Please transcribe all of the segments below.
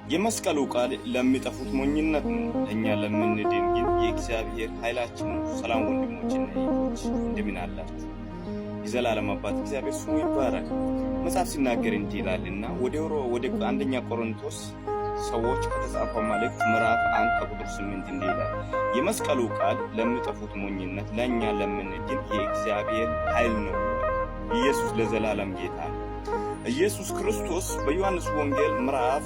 የመስቀሉ ቃል ለሚጠፉት ሞኝነት ነው፣ ለእኛ ለምንድን ግን የእግዚአብሔር ኃይላችን ነው። ሰላም ወንድሞችና እህቶች እንደምን አላችሁ? የዘላለም አባት እግዚአብሔር ስሙ ይባረክ። መጽሐፍ ሲናገር እንዲህ ይላልና ወደ አንደኛ ቆሮንቶስ ሰዎች ከተጻፈው መልእክት ምዕራፍ 1 ከቁጥር 8 እንዲህ ይላል፣ የመስቀሉ ቃል ለሚጠፉት ሞኝነት፣ ለእኛ ለምንድን የእግዚአብሔር ኃይል ነው። ኢየሱስ ለዘላለም ጌታ ነው። ኢየሱስ ክርስቶስ በዮሐንስ ወንጌል ምዕራፍ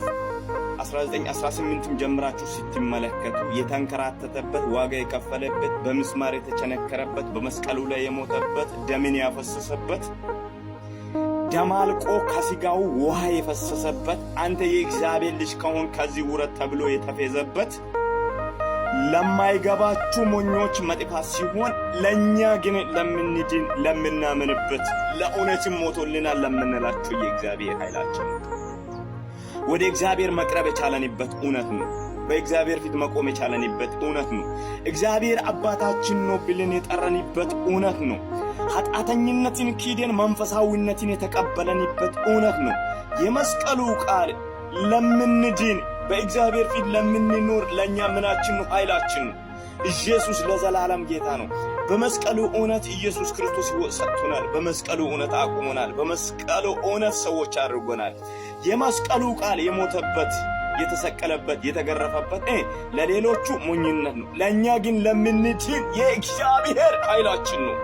19:18 ጀምራችሁ ስትመለከቱ የተንከራተተበት፣ ዋጋ የከፈለበት፣ በምስማር የተቸነከረበት፣ በመስቀሉ ላይ የሞተበት፣ ደምን ያፈሰሰበት፣ ደማልቆ ከስጋው ውሃ የፈሰሰበት፣ አንተ የእግዚአብሔር ልጅ ከሆን ከዚህ ውረድ ተብሎ የተፌዘበት ለማይገባችሁ ሞኞች መጥፋት ሲሆን ለእኛ ግን ለምንድን ለምናምንበት ለእውነትም ሞቶልናል ለምንላችሁ የእግዚአብሔር ኃይላችን ነው። ወደ እግዚአብሔር መቅረብ የቻለንበት እውነት ነው። በእግዚአብሔር ፊት መቆም የቻለንበት እውነት ነው። እግዚአብሔር አባታችን ነው ብለን የጠራንበት እውነት ነው። ኃጢአተኝነትን ክደን መንፈሳዊነትን የተቀበለንበት እውነት ነው። የመስቀሉ ቃል ለምንድን በእግዚአብሔር ፊት ለምንኖር ለእኛ ምናችን ነው? ኃይላችን ነው። ኢየሱስ ለዘላለም ጌታ ነው። በመስቀሉ እውነት ኢየሱስ ክርስቶስ ሕይወት ሰጥቶናል። በመስቀሉ እውነት አቁሞናል። በመስቀሉ እውነት ሰዎች አድርጎናል። የመስቀሉ ቃል የሞተበት፣ የተሰቀለበት፣ የተገረፈበት ለሌሎቹ ሞኝነት ነው። ለእኛ ግን ለምንድን የእግዚአብሔር ኃይላችን ነው።